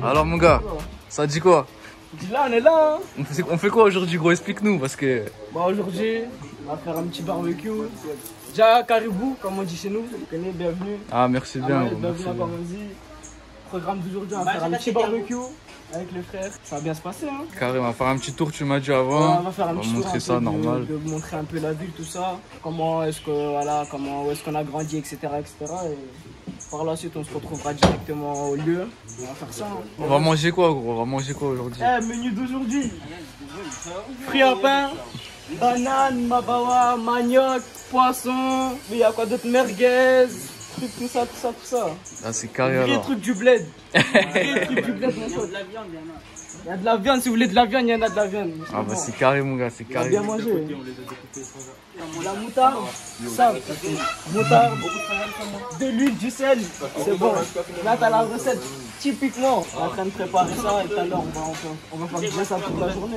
Alors mon gars, ça dit quoi? Dis là, on est là. Hein. On fait quoi aujourd'hui, gros? Explique-nous parce que. Bah aujourd'hui, on va faire un petit barbecue. Déjà caribou, comme on dit chez nous. Vous connaissez, bienvenue. Ah merci bien. Ouais, bienvenue à Pamandzi. Programme d'aujourd'hui, on va faire un petit barbecue avec les frères. Ça va bien se passer, hein. Carré, on va faire un petit tour, tu m'as dit avant. Ouais, on va faire un petit tour. Montrer ça normal. De montrer un peu la ville, tout ça. Comment est-ce que voilà, où est-ce qu'on a grandi, etc., etc. Et par la suite, on se retrouvera directement au lieu. On va faire ça. Hein. On va manger quoi, gros? On va manger quoi aujourd'hui? Menu d'aujourd'hui. Fruits à pain, banane, mabawa, manioc, poisson. Mais il y a quoi d'autre? Merguez. Tout ça. Ah, c'est carré alors. Vrai truc du bled. Vrai truc du bled, mon pote. Il y a de la viande, si vous voulez de la viande, il y en a de la viande. Ah bah c'est carré mon gars, c'est On va carré. bien manger. La moutarde, ça, moutarde, de l'huile, du sel, c'est bon. Là t'as la recette typiquement. On est en train de préparer ça et tout à l'heure on va faire déjà ça toute la journée.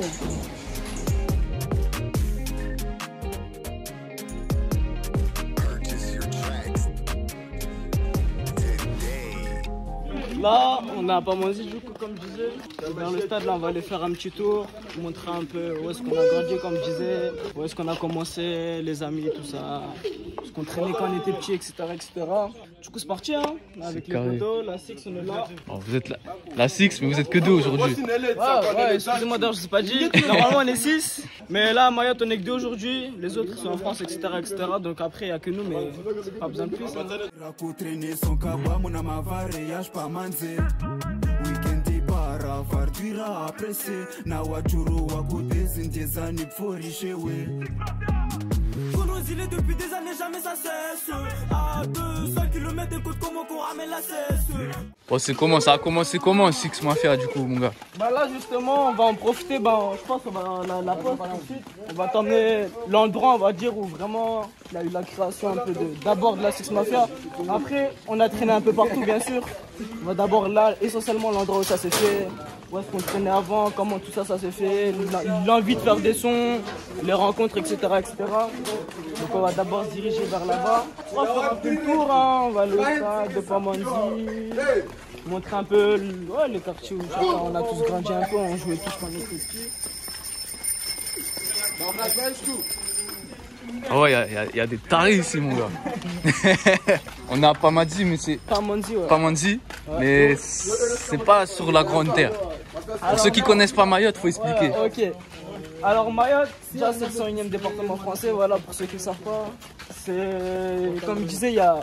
Là, on n'a pas mangé du coup, comme je disais. Vers le stade, là, on va aller faire un petit tour, montrer un peu où est-ce qu'on a grandi, comme je disais, où est-ce qu'on a commencé, les amis, tout ça, ce qu'on traînait quand on était petit, etc., etc. Du coup, c'est parti, hein, avec les poteaux, la Six, on est là. Oh, vous êtes la Six, mais vous êtes que deux aujourd'hui. Ouais, excusez-moi d'ailleurs, je ne sais pas dit. Normalement, on est 6, mais là, à Mayotte, on est que 2 aujourd'hui. Les autres sont en France, etc., etc. Donc après, il n'y a que nous, mais pas besoin de plus. Weekend bara vardira apresse na wachuru wakudezi ndezani pforishewe depuis des années jamais ça cesse à 200 km de côte comment qu'on ramène la cesse. Bon, c'est comment? Ça a commencé comment Six Mafia du coup mon gars? Bah là justement on va en profiter, je pense qu'on va la poste ensuite. On va t'emmener l'endroit on va dire où vraiment il y a eu la création un peu d'abord de la Six Mafia. Après on a traîné un peu partout bien sûr. On va d'abord là essentiellement l'endroit où ça s'est fait. Où est-ce qu'on traînait avant, comment tout ça s'est fait, l'envie de faire des sons, les rencontres, etc., etc. Donc on va d'abord se diriger vers là-bas. On va faire un peu le tour, hein. On va aller au stade de Pamandzi, montrer un peu les quartiers où on a tous grandi un peu, on jouait tous quand on était petits. Ah ouais, il y a des tarés ici mon gars. On a Pamandzi, mais c'est Pamandzi, ouais. Pamandzi, mais c'est pas sur la grande terre. Pour ceux qui connaissent pas Mayotte, faut expliquer. Ok. Alors Mayotte, déjà c'est le 101e département français, voilà pour ceux qui ne savent pas. C'est comme je disais, il y a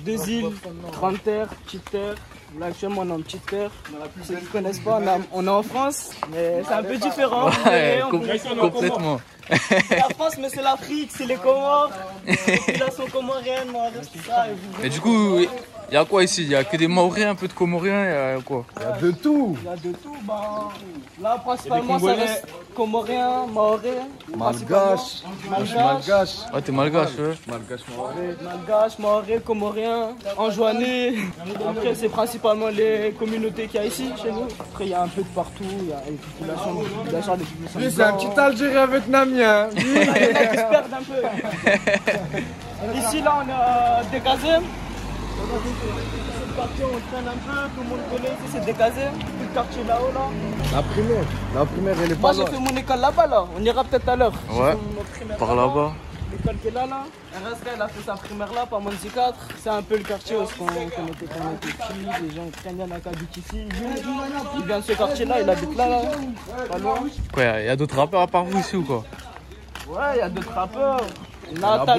2 îles, grande terre, petite terre. Là actuellement on est en petite terre. Pour ceux qui ne connaissent pas, on est en France, mais c'est un peu différent. Ouais, complètement. C'est la France, mais c'est l'Afrique, c'est les Comores, les populations comoriennes, tout ça. Et du coup, il y a quoi ici? Il y a que des Maoris, un peu de Comoriens, il y a quoi? Il y a de tout. Il y a de tout, là principalement ça reste Comoriens, Maoris, Malgache. Ah t'es malgache, ouais. Malgache, Maoris, Comoriens, Anjouanais. Après c'est principalement les communautés qu'il y a ici chez nous. Après il y a un peu de partout, il y a une population, des populations. Lui c'est un petit Algérien vietnamien. Il y en a qui se perdent un peu. Ici là on a Dekazem. C'est le quartier où on traîne un peu, tout le monde connaît ici, c'est Dekazem. Tout le quartier là-haut là. La primaire elle est Moi pas j'ai là. fait mon école là-bas là, on ira peut-être à l'heure. Ouais, par là-bas. L'école qui est là. RSK elle a fait sa primaire là, Pamandzi 4. C'est un peu le quartier où on était quand on était petits, les gens traînaient à Kadik ici. Il vient de ce quartier là, il habite là, pas loin. Quoi, il y a d'autres rappeurs à part vous ici ou quoi? Ouais, il y a d'autres rappeurs. Là, tout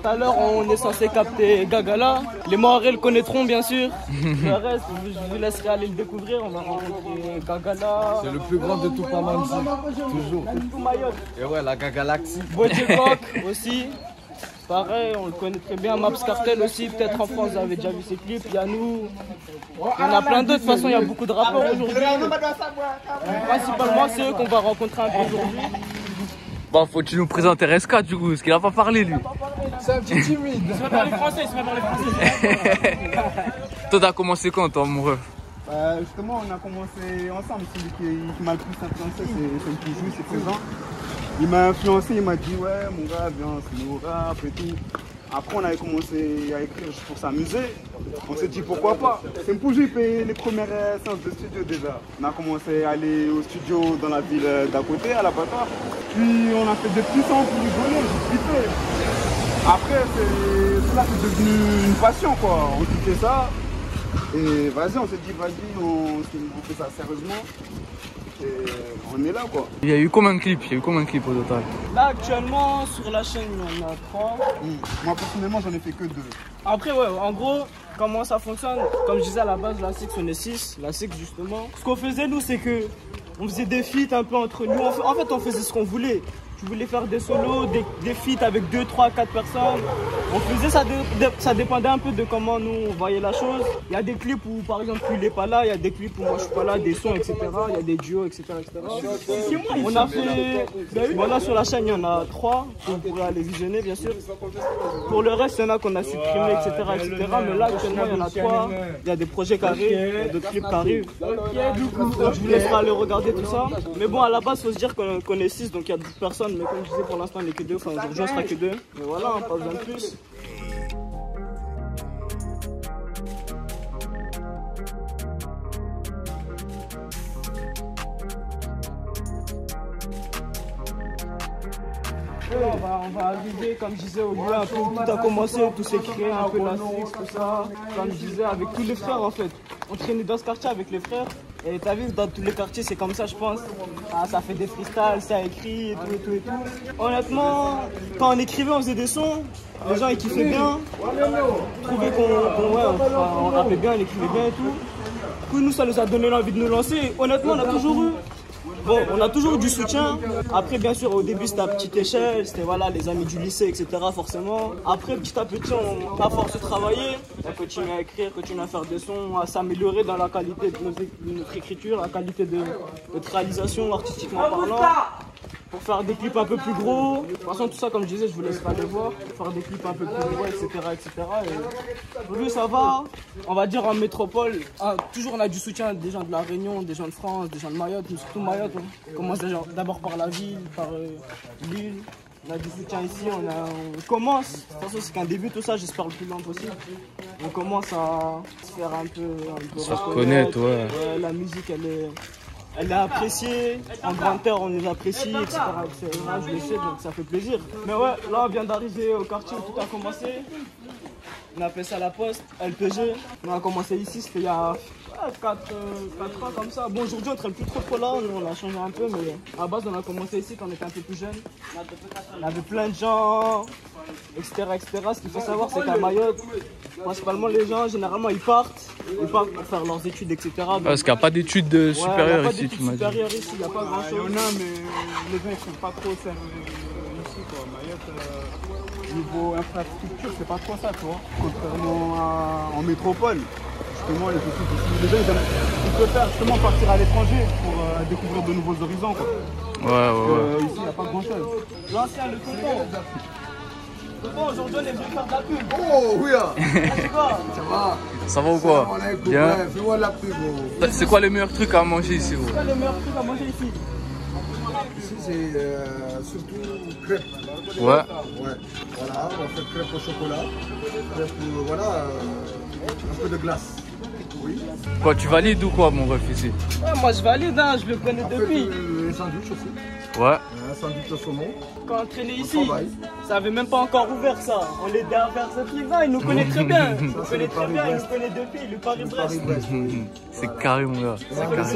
à l'heure, on est censé capter Gagala. Les Maoris le connaîtront bien sûr. Le reste, je vous laisserai aller le découvrir. On va rencontrer Gagala. C'est le plus grand de tout Pamandzi. Toujours. Tout Mayotte. Et ouais, la Galaxie. Bodjekok aussi. Pareil, on le connaît très bien. Maps Cartel aussi. Peut-être en France, vous avez déjà vu ses clips. Il y a nous. Il y en a plein d'autres. De toute façon, il y a beaucoup de rappeurs aujourd'hui. Principalement, c'est eux qu'on va rencontrer un peu aujourd'hui. Bon, faut que tu nous présentes RSK du coup, parce qu'il a pas parlé lui. C'est un petit timide. Il se met dans les Français, Toi t'as commencé quand toi mon ref? Justement, on a commencé ensemble. Celui qui m'a le plus influencé, c'est celui qui joue, c'est présent. Il m'a influencé, il m'a dit ouais mon gars, viens, c'est nos rap et tout. Après, on avait commencé à écrire juste pour s'amuser. On s'est dit pourquoi pas. C'est Mpouji payait les premières séances de studio déjà. On a commencé à aller au studio dans la ville d'à côté, à la Bata. Puis on a fait des petits sons pour rigoler, j'ai flippé. Après, là, c'est devenu une passion quoi. On kiffait ça. Et vas-y, on s'est dit vas-y, on fait ça sérieusement. Et on est là quoi. Il y a eu combien de clips? Il y a eu combien de clips au total? Là actuellement sur la chaîne il y en a 3. Moi personnellement j'en ai fait que 2. Après ouais, en gros, comment ça fonctionne? Comme je disais à la base, la Six on est 6, la Six justement. Ce qu'on faisait nous c'est que on faisait des feats un peu entre nous. En fait on faisait ce qu'on voulait. Tu voulais faire des solos, des feats avec 2, 3, 4 personnes. On faisait ça, ça dépendait un peu de comment nous on voyait la chose. Il y a des clips où par exemple lui il est pas là, il y a des clips où moi je suis pas là, des sons etc. Il y a des duos etc. On a fait, voilà sur la chaîne il y en a 3, vous pourrez aller visionner bien sûr. Pour le reste il y en a qu'on a supprimé etc. Mais là actuellement il y en a 3, il y a des projets qui arrivent, il y a d'autres clips qui arrivent. Donc je vous laisserai aller regarder tout ça. Mais bon à la base il faut se dire qu'on est 6 donc il y a d'autres personnes. Mais comme je disais, pour l'instant, on n'est que 2. Enfin, aujourd'hui, on sera que 2. Mais voilà, hein, pas besoin de plus. On va arriver, comme je disais, au lieu un peu où tout a commencé, tout s'est créé, un peu la Six, tout ça. Comme je disais, avec tous les frères en fait. On traînait dans ce quartier avec les frères. Et t'as vu, dans tous les quartiers, c'est comme ça, je pense. Ah, ça fait des freestyles, ça écrit et tout et tout et tout. Honnêtement, quand on écrivait, on faisait des sons. Les gens, ils kiffaient bien. Ils trouvaient qu'on rappait bien, on écrivait bien et tout. Du coup, nous, ça nous a donné l'envie de nous lancer. Honnêtement, on a toujours eu. Bon, on a toujours eu du soutien. Après, bien sûr, au début, c'était à petite échelle. C'était voilà, les amis du lycée, etc. forcément. Après, petit à petit, à force de travailler, on continue à écrire, continue à faire des sons, à s'améliorer dans la qualité de notre écriture, la qualité de notre réalisation artistiquement parlant. Pour faire des clips un peu plus gros. De toute façon, tout ça, comme je disais, je vous laisse pas les voir. Faire des clips un peu plus gros, etc. Et aujourd'hui, ça va. On va dire en métropole. Toujours, on a du soutien des gens de La Réunion, des gens de France, des gens de Mayotte. Mais surtout Mayotte. On commence d'abord par la ville, par l'île. On a du soutien ici. On commence. De toute façon, c'est qu'un début, tout ça. J'espère le plus long possible. On commence à se faire un peu se reconnaître, ouais. La musique, elle est appréciée, en grande terre on nous apprécie, etc. Je le sais, donc ça fait plaisir. Mais ouais, là on vient d'arriver au quartier où tout a commencé. On a fait ça à la poste, LPG. On a commencé ici, c'était il y a 4 ans comme ça. Bon, aujourd'hui on ne traîne plus trop là, on a changé un peu, mais à la base on a commencé ici quand on était un peu plus jeune. On avait plein de gens, etc. Ce qu'il faut savoir, c'est qu'à Mayotte, principalement les gens, généralement ils partent pour faire leurs études, etc. Donc, parce qu'il n'y a pas d'études supérieures ici, tu m'as dit. Il n'y a pas grand chose. Il y en a, mais les gens ils sont pas trop sérieux ici quoi. Mayotte, niveau infrastructure, c'est pas trop ça, tu vois. Contrairement en métropole, justement, les gens ils préfèrent justement partir à l'étranger pour découvrir de nouveaux horizons quoi. Ouais. Ici, il n'y a pas grand chose. L'ancien, le tonton. Bon, aujourd'hui on est venu faire de la pub. Oh oui, Ça va? Ça va ou quoi? Bien. Fais-moi la pub. C'est quoi les meilleurs trucs à manger ici, vous? C'est quoi les meilleurs trucs à manger ici? Ici, c'est surtout crêpes. Ouais. Voilà, on fait crêpes au chocolat. Crêpes, voilà, un peu de glace. Oui. Quoi, tu valides ou quoi, mon ref, ici? Ouais, moi je valide, hein, je le connais depuis. Les sandwichs aussi. Ouais. Un sandwich au saumon. Quand on traînait ici, ça avait même pas encore ouvert ça. On est derrière ce truc-là, il nous connaît très bien. Il nous connaît très bien, il nous connaît depuis, le Paris-Brest. C'est carré, mon gars.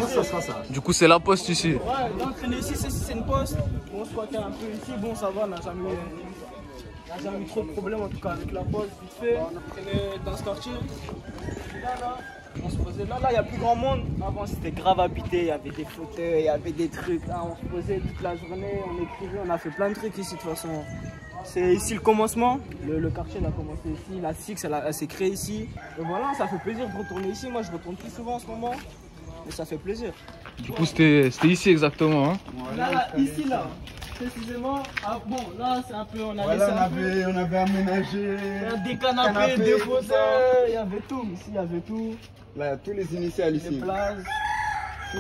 Ça sera ça. Du coup, c'est la poste ici. Ouais, là on traînait ici, c'est une poste. On squattait un peu ici, bon ça va, on n'a jamais eu trop de problèmes en tout cas avec la poste, vite fait. On traînait dans ce quartier. Là, on se posait là, il n'y a plus grand monde. Avant c'était grave habité, il y avait des fauteuils, il y avait des trucs. Là, on se posait toute la journée, on écrivait, on a fait plein de trucs ici de toute façon. C'est ici le commencement. Le quartier il a commencé ici, la Six elle s'est créée ici. Et voilà, ça fait plaisir de retourner ici. Moi je retourne plus souvent en ce moment. Mais ça fait plaisir. Du coup, c'était ici exactement. Hein? Là, ici là. Précisément, bon là c'est un peu, on avait aménagé des canapés, des fauteuils, il y avait tout, ici il y avait tout. Là, il y a tous les initiales ici. Les places, tout.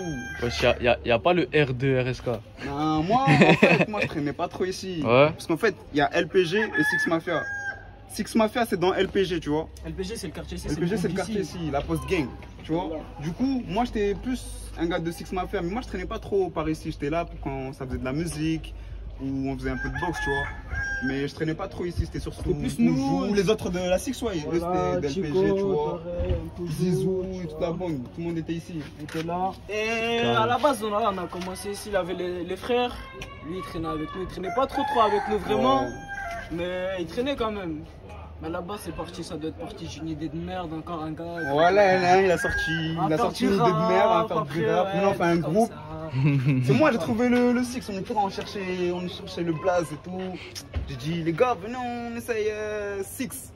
Il n'y a pas le R2 RSK. Non, moi en fait, je traînais pas trop ici. Ouais. Parce qu'en fait, il y a LPG et Six Mafia. Six Mafia, c'est dans LPG, tu vois. LPG, c'est le quartier ici. LPG, c'est le quartier ici, la Post Gang, tu vois. Du coup, moi, j'étais plus un gars de Six Mafia, mais moi, je traînais pas trop par ici. J'étais là quand ça faisait de la musique, ou on faisait un peu de boxe, tu vois. Mais je traînais pas trop ici, c'était surtout plus nous, les autres de la Six, ouais. Voilà, C'était Chico, d'LPG, tu vois. Toré, Zizou et toute la bande, tout le monde était ici. On était là. Et à la base, on a commencé ici, il avait les frères. Lui, il traînait avec nous. Il traînait pas trop avec nous vraiment. Ouais. Mais il traînait quand même. Mais là-bas, c'est parti, ça doit être parti. J'ai une idée de merde, encore un gars. Voilà, il a sorti une idée de merde, on va faire du rap. Maintenant, on fait un groupe. C'est moi, j'ai trouvé le Six. On était là, on cherchait le blaze et tout. J'ai dit, les gars, venez, on essaye Six.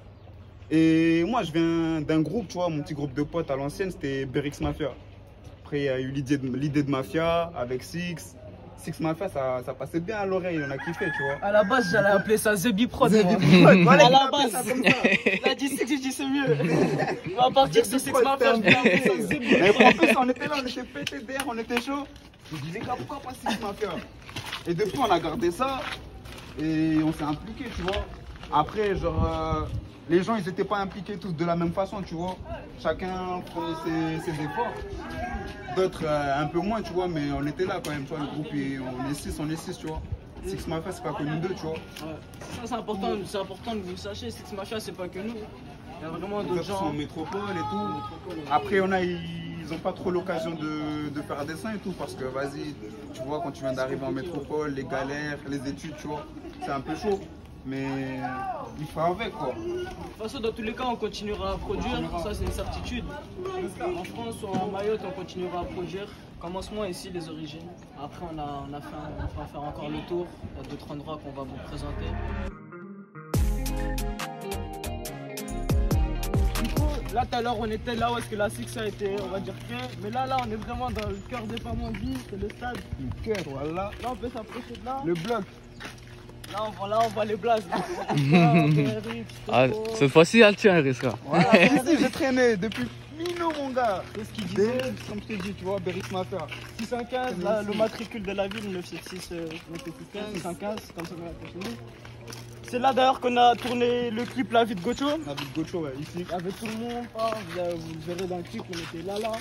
Et moi, je viens d'un groupe, tu vois, mon petit groupe de potes à l'ancienne, c'était Berix Mafia. Après, il y a eu l'idée de Mafia avec Six. Six Mafia, ça passait bien à l'oreille, on a kiffé, tu vois. À la base, j'allais appeler ça The Biprod. Voilà, à la base, il a dit Six, j'ai dit c'est mieux. On va partir sur Six Mafia, je vais appeler ça The Biprod. Mais en plus, on était là, on était pété d'air, on était chaud. Je me disais, pourquoi pas Six Mafia? Et depuis, on a gardé ça et on s'est impliqué, tu vois. Après, genre, les gens, ils n'étaient pas impliqués tous de la même façon, tu vois. Chacun prenait ses efforts. D'autres un peu moins, tu vois, mais on était là quand même, tu vois, le groupe, on est six, tu vois. Six Mafia, c'est pas que nous deux, tu vois. Ouais. Ça, c'est important que vous le sachiez, Six Mafia, c'est pas que nous. Il y a vraiment d'autres gens. En métropole et tout. Après, ils n'ont pas trop l'occasion de faire un dessin et tout, parce que, vas-y, tu vois, quand tu viens d'arriver en métropole, les galères, les études, tu vois, c'est un peu chaud. Mais il faut avec, quoi. De toute façon, dans tous les cas, on continuera à produire, ça c'est une certitude. En France ou en Mayotte, on continuera à produire. Commencement ici, les origines. Après, on va faire encore le tour. Il y a d'autres endroits qu'on va vous présenter. Du coup, là tout à l'heure, on était là où est-ce que la Six a été, on va dire, créée. Mais là, on est vraiment dans le cœur des Pamandis, c'est le stade. Le cœur, voilà. Là, on peut s'approcher de là. Le bloc. Là, on voit les blazes. Ah, cette fois-ci, elle tient, Riska. Voilà, ici, j'ai traîné depuis Mino, mon gars. C'est ce qu'il disait. Comme je t'ai dit, tu vois, Berix Mafia. 615, là, le matricule de la ville, 976, 615, comme ça on l'a chez nous. C'est là d'ailleurs qu'on a tourné le clip La vie de Gocho. La vie de Gocho, ouais, ici. Avec tout le monde, vous le verrez dans le clip, on était là.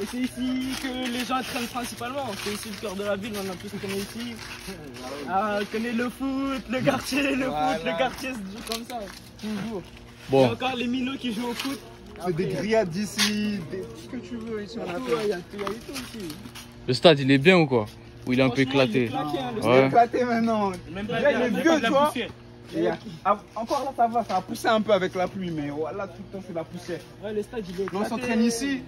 Et c'est ici que les gens traînent principalement. C'est ici le cœur de la ville, on a tous connu ici. On connaît le foot, le quartier, le quartier, c'est toujours comme ça. Toujours. Bon. Il y a encore les minots qui jouent au foot. C'est des grillades d'ici, tout ce que tu veux ici, on a fait. Il y a tout ici. Le stade, il est bien ou quoi? Ou il est un peu Franchement, il est éclaté? claqué, hein, le Il est Ouais. éclaté maintenant. Même Là, il est vieux, tu vois. Ouais, Encore là, ça va, ça a poussé un peu avec la pluie, mais voilà, tout le temps, c'est la poussière. le stade, il est Là, on éclaté. s'entraîne ici.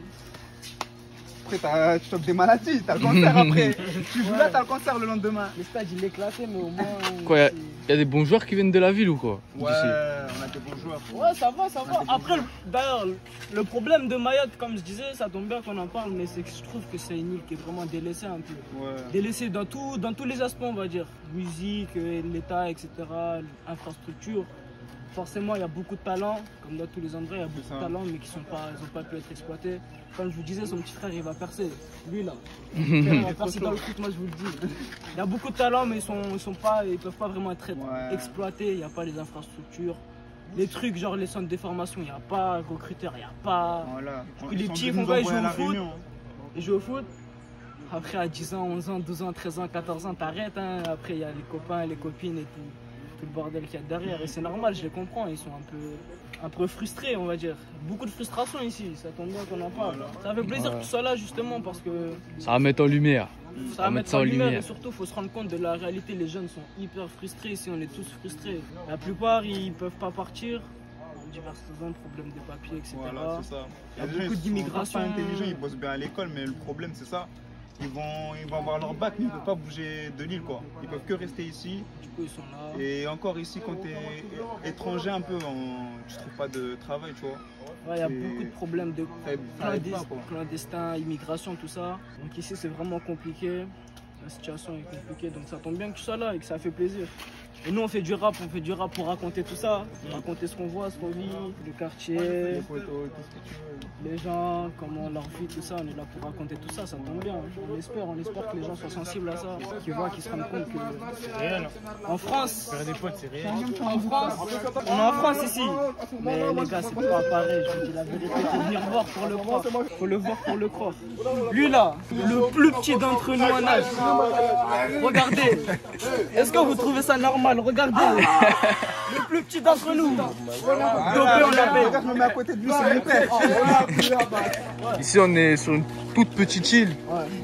Après, tu chopes des maladies, t'as le cancer après. Tu joues là, t'as le cancer le lendemain. Le stade, il est éclaté, mais au moins. Quoi, il y a des bons joueurs qui viennent de la ville ou quoi? Ouais, on a des bons joueurs. Ouais, ça va. Après, d'ailleurs, le problème de Mayotte, comme je disais, ça tombe bien qu'on en parle, mais c'est que je trouve que c'est une île qui est vraiment délaissée un peu. Ouais. Délaissée dans tous les aspects, on va dire. Musique, l'État, etc., infrastructure. Forcément, il y a beaucoup de talents, comme dans tous les endroits, il y a beaucoup de talents, mais qui n'ont pas pu être exploités. Comme je vous disais, son petit frère, il va percer. Lui, là. Il va percer dans le foot, moi, je vous le dis. Il y a beaucoup de talents, mais ils peuvent pas vraiment être exploités. Il n'y a pas les infrastructures. Les trucs, genre les centres de formation, il n'y a pas recruteurs, il n'y a pas. Voilà. Les petits, mon gars, ils jouent au foot. Ils jouent au foot. Après, à 10 ans, 11 ans, 12 ans, 13 ans, 14 ans, t'arrêtes. Hein. Après, il y a les copains, les copines et tout le bordel qu'il y a derrière. Et c'est normal, je les comprends. Ils sont un peu frustrés, on va dire. Beaucoup de frustration ici. Ça tombe bien qu'on en parle. Ça fait plaisir que tu sois là, justement, parce que Ça va mettre en lumière. ça va mettre ça en lumière. Et surtout, il faut se rendre compte de la réalité. Les jeunes sont hyper frustrés ici. On est tous frustrés. La plupart, ils peuvent pas partir. Diverses raisons, problèmes de papier, etc. Voilà, c'est ça. Il y a beaucoup d'immigration. Ils sont pas intelligents, ils bossent bien à l'école, mais le problème, c'est ça. Ils vont avoir leur bac, mais ils ne peuvent pas bouger de l'île, quoi. Ils peuvent que rester ici. Du coup, ils sont là. Et encore ici, quand tu es étranger un peu, tu ne trouves pas de travail, tu vois. Ouais, il y a beaucoup de problèmes de pas, quoi. clandestins, immigration, tout ça. Donc ici, c'est vraiment compliqué. La situation est compliquée, donc ça tombe bien que tu sois là et que ça fait plaisir. Et nous, on fait du rap pour raconter tout ça, raconter ce qu'on voit, ce qu'on vit, le quartier, les gens, comment leur vie, tout ça. On est là pour raconter tout ça, ça tombe bien. On espère que les gens soient sensibles à ça, qu'ils voient, qu'ils se rendent compte que c'est réel. En France, faire des potes, c'est réel. En France, on est en France ici. Mais les gars, c'est pas pareil. Je vous dis la vérité. Faut venir voir pour le croire. Faut le voir pour le croire. Lui là, le plus petit d'entre nous en âge. Regardez. Est-ce que vous trouvez ça normal? Regardez. Le plus petit d'entre nous. Dopé, on l'appelle. Regarde, je me mets à côté de lui, c'est mon père. Ici, on est sur une toute petite île,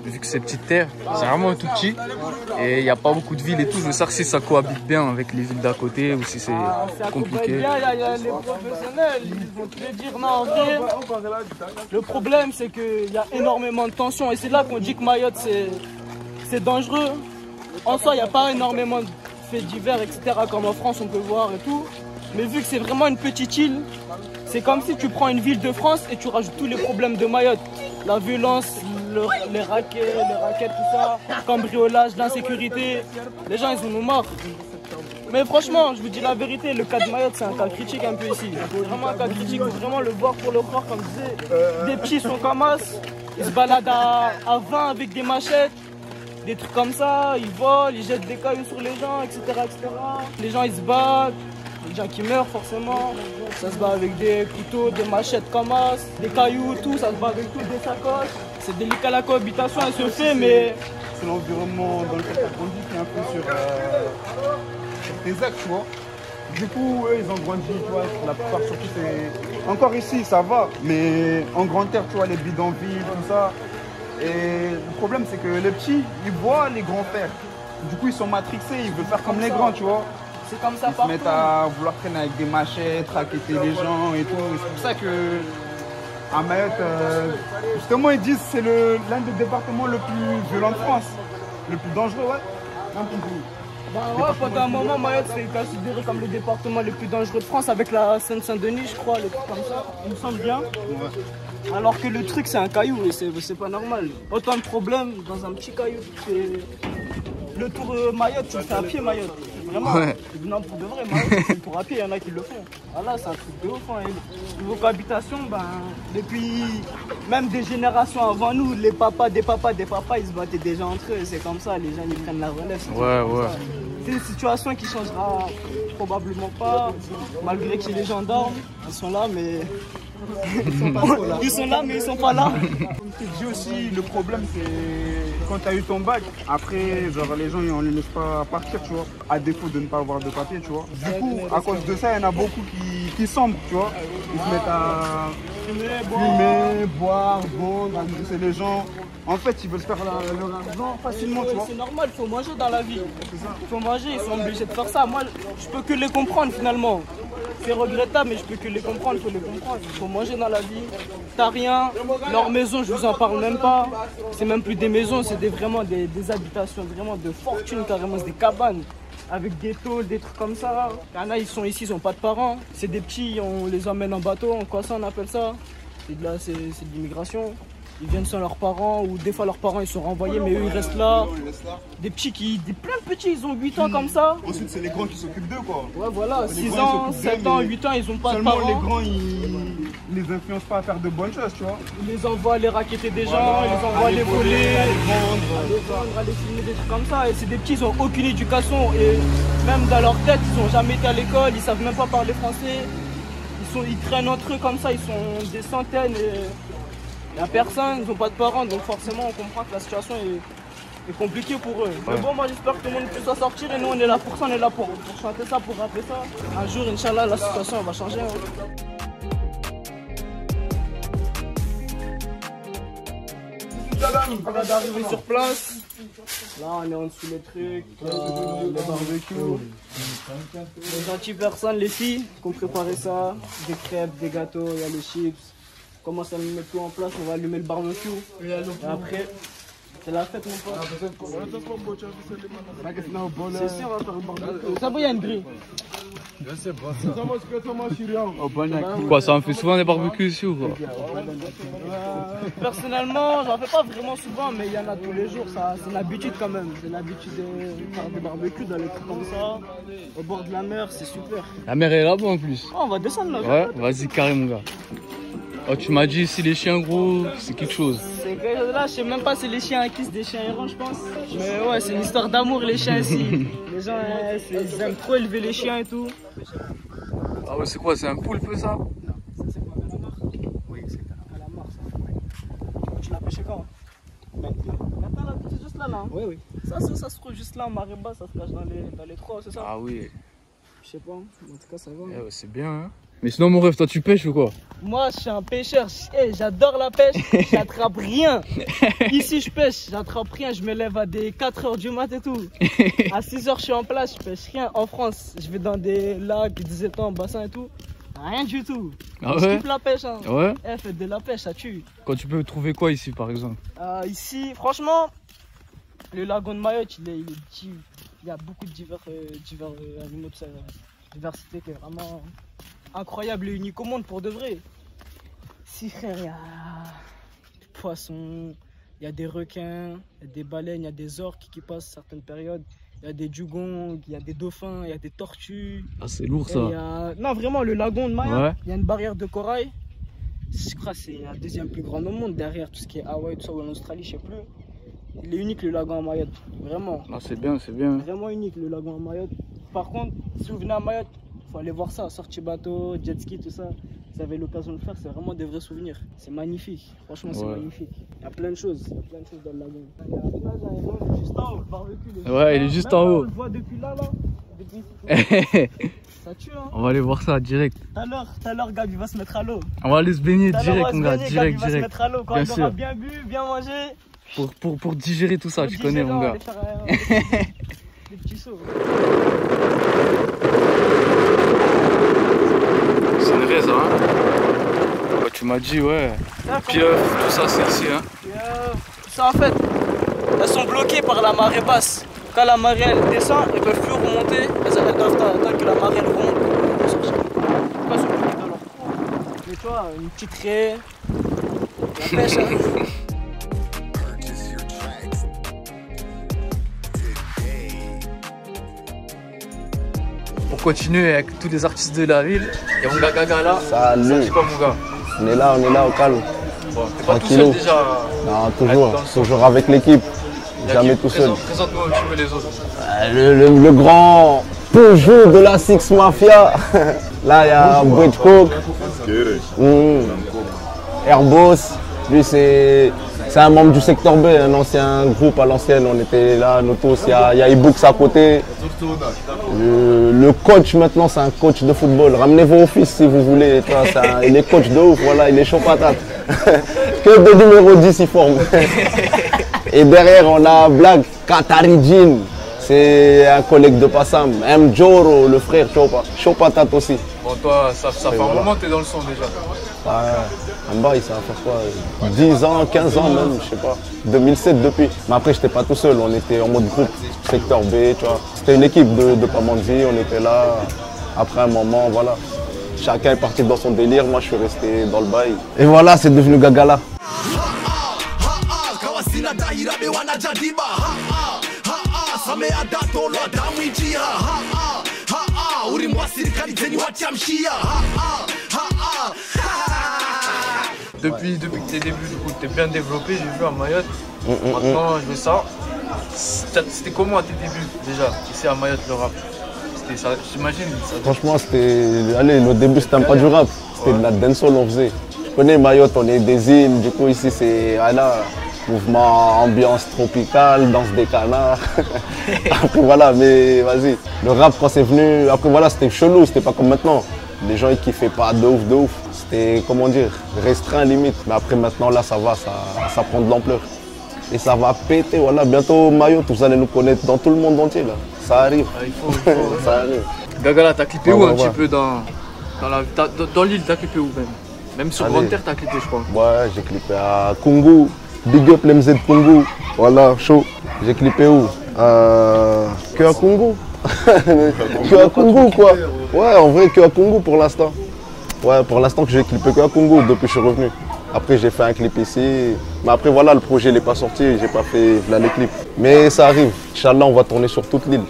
vu que c'est petite terre. C'est vraiment tout petit. Et il n'y a pas beaucoup de villes et tout. Je veux savoir si ça cohabite bien avec les villes d'à côté ou si c'est compliqué. Il y a les professionnels, ils vont te le dire. Non, en vrai, le problème, c'est qu'il y a énormément de tensions. Et c'est là qu'on dit que Mayotte, c'est dangereux. En soi, il n'y a pas énormément de faits divers, etc. comme en France, on peut voir et tout. Mais vu que c'est vraiment une petite île, c'est comme si tu prends une ville de France et tu rajoutes tous les problèmes de Mayotte. La violence, les raquettes, tout ça, cambriolage, l'insécurité. Les gens, ils en ont marre. Mais franchement, je vous dis la vérité, le cas de Mayotte, c'est un cas critique un peu ici. C'est vraiment un cas critique, il faut vraiment le voir pour le croire, comme je disais. Des petits sont comme as, ils se baladent à 20 avec des machettes. Des trucs comme ça, ils volent, ils jettent des cailloux sur les gens, etc. etc. Les gens, ils se battent. Les gens qui meurent forcément, ça se bat avec des couteaux, des machettes comme as, des cailloux, tout, ça se bat avec tout, des sacoches. C'est délicat la cohabitation, elle se fait, mais... C'est l'environnement dans lequel tu as grandi qui est un peu sur tes actes, tu vois. Du coup, eux, ils ont grandi, tu vois, la plupart surtout c'est... Encore ici, ça va, mais en grande terre, tu vois, les bidonvilles, tout ça. Et le problème, c'est que les petits, ils voient les grands faire. Du coup, ils sont matrixés, ils veulent faire comme les grands, tu vois. C'est comme ça ils se mettent à vouloir traîner avec des machettes, raqueter les gens et tout. Et c'est pour ça que à Mayotte, justement, ils disent que c'est l'un des départements le plus violent de France. Le plus dangereux, ouais. Bah ouais, pendant un moment, Mayotte c'est considéré comme le département le plus dangereux de France avec la Seine-Saint-Denis, je crois, les trucs comme ça. Il me semble bien. Ouais. Alors que le truc, c'est un caillou et c'est pas normal. Autant de problèmes dans un petit caillou. Le tour Mayotte, tu le fais à pied, Mayotte. Vraiment, non, pour de vrai, Mayotte, c'est le tour à pied, il y en a qui le font. Voilà, c'est un truc de ouf. Hein. Niveau cohabitation, ben, depuis même des générations avant nous, les papas, des papas, ils se battaient déjà entre eux. C'est comme ça, les gens ils prennent la relève. C'est une situation qui changera probablement pas, malgré que les gendarmes, ils sont là, mais... Ils sont là, mais ils sont pas là. Comme tu dis aussi, le problème c'est quand tu as eu ton bac, après genre les gens on les laisse pas partir, tu vois, à défaut de ne pas avoir de papier, tu vois. Du coup, à cause de ça, il y en a beaucoup qui sombrent, tu vois. Ils se mettent à fumer, boire, vendre, agresser les gens. En fait, ils veulent se faire leur argent facilement, tu vois. C'est normal, il faut manger dans la vie. Il faut manger, ils sont obligés de faire ça. Moi, je peux que les comprendre finalement. C'est regrettable, mais je peux que les comprendre, il faut les comprendre. Il faut manger dans la vie. T'as rien. Leur maison, je vous en parle même pas. C'est même plus des maisons, c'est vraiment des habitations, vraiment de fortune carrément, c'est des cabanes. Avec des tôles, des trucs comme ça. Il y en a, ils sont ici, ils n'ont pas de parents. C'est des petits, on les emmène en bateau, quoi ça on appelle ça? C'est de l'immigration. Ils viennent sans leurs parents, ou des fois leurs parents ils sont renvoyés, mais eux ils restent là. Des petits plein de petits, ils ont 8 ans comme ça. Ensuite c'est les grands qui s'occupent d'eux quoi. Ouais voilà, 6 ans, 7 ans, 8 ans, ils ont pas de parents. Seulement les grands ils les influencent pas à faire de bonnes choses, tu vois. Ils les envoient les raqueter des gens, ils les envoient les voler, à les vendre, à les filmer, des trucs comme ça. Et c'est des petits, ils ont aucune éducation et même dans leur tête, ils ont jamais été à l'école, ils savent même pas parler français. Ils traînent entre eux comme ça, ils sont des centaines et... Il n'y a personne, ils n'ont pas de parents, donc forcément on comprend que la situation est compliquée pour eux. Mais bon, moi j'espère que tout le monde puisse s'en sortir et nous on est là pour ça, on est là pour chanter ça, pour rappeler ça. Un jour, Inch'Allah, la situation va changer. On va d'arriver sur place. Là on est en dessous les trucs, les barbecues. Les gentilles personnes, les filles, qui ont préparé ça. Des crêpes, des gâteaux, il y a les chips. On commence à mettre tout en place, on va allumer le barbecue. Et après, c'est la fête mon pote. C'est sûr, on va faire le barbecue. Ça va, il y a une grille. Je sais pas ça. Quoi, ça en fait souvent des barbecues ici ou quoi? Personnellement, j'en fais pas vraiment souvent, mais il y en a tous les jours. C'est une habitude quand même. C'est une habitude de faire des barbecues dans les trucs comme ça, au bord de la mer, c'est super. La mer est là-bas en plus. Oh, on va descendre là. Ouais, vas-y, carré mon gars. Oh, tu m'as dit si les chiens gros, c'est quelque chose. C'est quelque chose là, je sais même pas si les chiens acquis des chiens errants, je pense. Mais ouais, c'est une histoire d'amour les chiens ici. Les gens, ils aiment trop élever les chiens et tout. Ah ouais, c'est quoi, c'est un poulpe ça? Ça c'est quoi, calamar? Oui, c'est calamar ça. Tu l'as pêché quand? Attends là, c'est juste là, là. Oui, oui. Ça se trouve juste là en marée basse, ça se cache dans les trous, c'est ça? Ah oui. Je sais pas, en tout cas ça va. Eh ouais, c'est bien hein. Mais sinon mon rêve, toi tu pêches ou quoi? Moi je suis un pêcheur, j'adore la pêche, j'attrape rien. Ici je pêche, j'attrape rien, je me lève à des 4h du mat et tout. À 6h je suis en place, je pêche rien. En France, je vais dans des lacs, des étangs, bassins et tout. Rien du tout. Ah Je ouais? kiffe la pêche hein. Ouais. Faites de la pêche, ça tue. Quand tu peux trouver quoi ici par exemple? Ici, franchement, le lagon de Mayotte, il y a beaucoup de divers animaux de sa diversité qui est vraiment incroyable et unique au monde pour de vrai. Si frère, il y a des poissons, il y a des requins, il y a des baleines, il y a des orques qui passent certaines périodes, il y a des dugongs, il y a des dauphins, il y a des tortues. Ah c'est lourd ça. Non vraiment le lagon de Mayotte, Ouais. il y a une barrière de corail. Je crois que c'est la deuxième plus grande au monde derrière tout ce qui est Hawaï, tout ça, ou en Australie, je sais plus. Il est unique le lagon à Mayotte, vraiment. Ah c'est bien, c'est bien. Vraiment unique le lagon à Mayotte. Par contre, si vous venez à Mayotte, il faut aller voir ça, sortie bateau, jet ski, tout ça. Vous avez l'occasion de le faire, c'est vraiment des vrais souvenirs. C'est magnifique, franchement c'est magnifique. Il y a plein de choses, dans le lagon. Il y a la plage, il est juste en haut, le barbecue. Ouais, il est juste en haut. On le voit depuis là, depuis... Ça tue hein. On va aller voir ça direct. Tout à l'heure, Gab il va se mettre à l'eau. On va aller se baigner direct mon gars, Gab direct, il va se mettre à l'eau quand Bien il aura sûr. bien bu, bien mangé. Pour digérer tout ça, tu connais mon gars. Des petits sauts. C'est une raison hein. Ouais, tu m'as dit ouais. Pieuvre, tout ça c'est ici hein. Tout ça en fait, elles sont bloquées par la marée basse. Quand la marée elle descend, elles ne peuvent plus remonter. Elles doivent attendre que la marée elle remonte pour sortir. Pourquoi elles sont bloquées dans leur trou? Mais toi, une petite raie, la pêche hein. Pour continuer avec tous les artistes de la ville, il y a mon gars Gaga là. Salut. C'est quoi mon gars? On est là au calme. Bon, t'es pas tout seul Tranquillou. déjà. Non, toujours avec l'équipe. Jamais tout seul. Présente-nous un petit peu les autres. Le grand Peugeot de la Six Mafia. Là, il y a Bridgecock, Airbos. Lui, c'est un membre du secteur B, un ancien groupe à l'ancienne. On était là, nous tous. Il y a Ibooks à côté. Le coach maintenant, c'est un coach de football. Ramenez vos fils si vous voulez. Il est coach de ouf, voilà, il est chaud patate. Que de numéro 10 il forme. Et derrière, on a Black Katarijin. C'est un collègue de Passam. M. Joro, le frère, chaud patate aussi. Bon, toi, ça fait un moment que t'es dans le son déjà. Ouais, en bas, ça va faire quoi 10 ans, 15 ans même, je sais pas. 2007 depuis. Mais après, j'étais pas tout seul, on était en mode groupe, secteur B, tu vois. C'était une équipe de Pamandzi, on était là. Après un moment, voilà. Chacun est parti dans son délire, moi je suis resté dans le bail. Et voilà, c'est devenu Gagala. Depuis que tes débuts, du coup, t'es bien développé, j'ai vu à Mayotte. Maintenant, je veux ça. C'était comment à tes débuts déjà, ici à Mayotte, le rap? J'imagine. Franchement, c'était. Allez, le début, c'était pas du rap. C'était de la dancehall, on faisait. Je connais Mayotte, on est des îles. Du coup, ici, c'est. Mouvement, ambiance tropicale, danse des canards. Après, voilà, mais vas-y. Le rap, quand c'est venu. Après, voilà, c'était chelou, c'était pas comme maintenant. Les gens, ils kiffaient pas de ouf. C'était, comment dire, restreint limite. Mais après, maintenant, là, ça va, ça prend de l'ampleur. Et ça va péter, voilà. Bientôt, Mayotte, vous allez nous connaître dans tout le monde entier, là. Ça arrive. Ah, il faut. Ça arrive. Gagala, t'as clippé où Ouais, un ouais. petit peu dans l'île, t'as clippé où même? Même sur Allez. Grande Terre, t'as clippé, je crois. Ouais, j'ai clippé à Kungu. Big up l'MZ de Kungu. Voilà, chaud. J'ai clippé où Que à Kungu. Que à Kungu quoi. Ouais, en vrai, que à Kungu pour l'instant. Ouais, pour l'instant que j'ai clippé que à Kungu depuis que je suis revenu. Après, j'ai fait un clip ici. Mais après, voilà, le projet n'est pas sorti. J'ai pas fait là, les clips. Mais ça arrive. Inch'Allah, on va tourner sur toute l'île.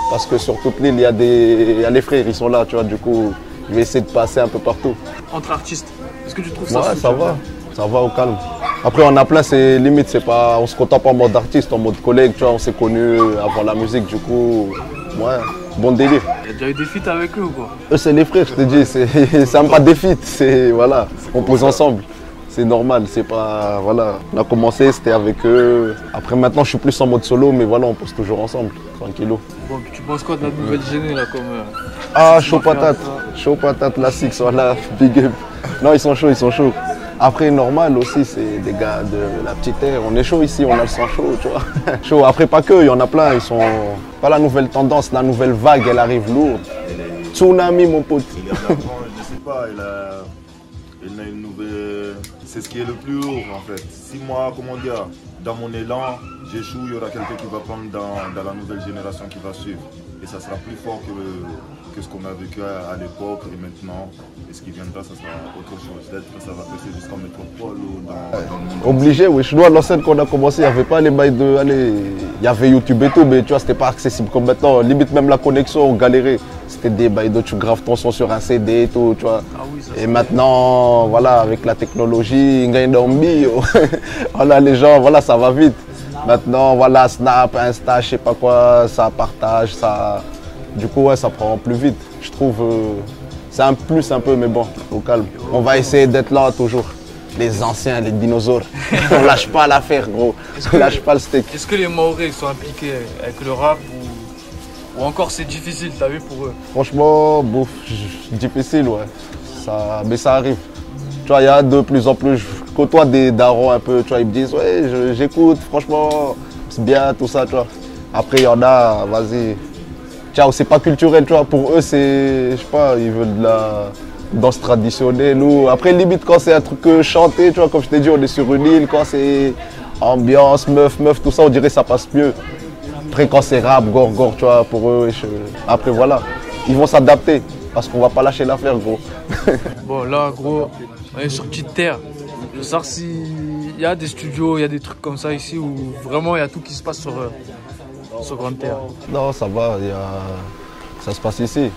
Parce que sur toute l'île, il y a les frères, ils sont là, tu vois. Du coup, je vais essayer de passer un peu partout. Entre artistes, est-ce que tu trouves ça Ouais, ça va. Ça va au calme. Après, on a plein, c'est limite, c'est pas, on se contente pas en mode artiste, en mode collègue, tu vois. On s'est connus avant la musique, du coup, ouais, bon délire. Il y a déjà eu des feats avec eux ou quoi? Eux, c'est les frères, je te dis, c'est même pas des feats, c'est, voilà, on pose ensemble. C'est normal, c'est pas, voilà, on a commencé, c'était avec eux. Après, maintenant, je suis plus en mode solo, mais voilà, on pose toujours ensemble, tranquillou. Bon, puis tu penses quoi de la nouvelle géné là, comme Ah, chaud patate, la Six, voilà, big up. Non, ils sont chauds, ils sont chauds. Après, normal aussi, c'est des gars de la petite terre. On est chaud ici, on a le sang chaud, tu vois. Chaud. Après, pas que, il y en a plein, ils sont pas la nouvelle tendance, la nouvelle vague, elle arrive lourde. Tsunami, mon pote. Je sais pas, il a une nouvelle. C'est ce qui est le plus lourd en fait. Si moi, comment dire, dans mon élan, j'échoue, il y aura quelqu'un qui va prendre dans la nouvelle génération qui va suivre. Et ça sera plus fort que ce qu'on a vécu à l'époque et maintenant. Et ce qui viendra, ça sera autre chose. Peut-être que ça va passer jusqu'en métropole ou dans le monde. Obligé, oui. Je dois, l'ancienne qu'on a commencé, il n'y avait pas les bails de. Allez, il y avait YouTube et tout, mais tu vois, c'était pas accessible comme maintenant. Limite, même la connexion, on galérait. C'était des bails de tu graves ton son sur un CD et tout, tu vois. Ah oui, ça, et maintenant, voilà, avec la technologie, voilà, les gens, voilà, ça va vite. Maintenant, voilà, Snap, Insta, je sais pas quoi, ça partage, ça. Du coup, ouais, ça prend plus vite. Je trouve, c'est un plus un peu, mais bon, au calme. On va essayer d'être là toujours. Les anciens, les dinosaures. On lâche pas l'affaire, gros. On lâche pas le steak. Est-ce que les Maoris sont impliqués avec le rap ou encore c'est difficile, t'as vu, pour eux? Franchement, bouf, difficile, ouais. Mais ça arrive. Tu vois, il y a de plus en plus, je côtoie des darons un peu, tu vois, ils me disent, ouais, j'écoute, franchement, c'est bien, tout ça, tu vois. Après, il y en a, vas-y. Ciao, c'est pas culturel, tu vois, pour eux, c'est, je sais pas, ils veulent de la danse traditionnelle ou... Après, limite, quand c'est un truc chanté, tu vois, comme je t'ai dit, on est sur une île, quand c'est ambiance, meuf, tout ça, on dirait que ça passe mieux. Après, quand c'est rap, gore, tu vois, pour eux, après, voilà, ils vont s'adapter, parce qu'on va pas lâcher l'affaire, gros. Bon, là, gros, on est sur petite terre. Je veux savoir s'il y a des studios, il y a des trucs comme ça ici où vraiment il y a tout qui se passe sur grande terre. Non, ça va, ça se passe ici.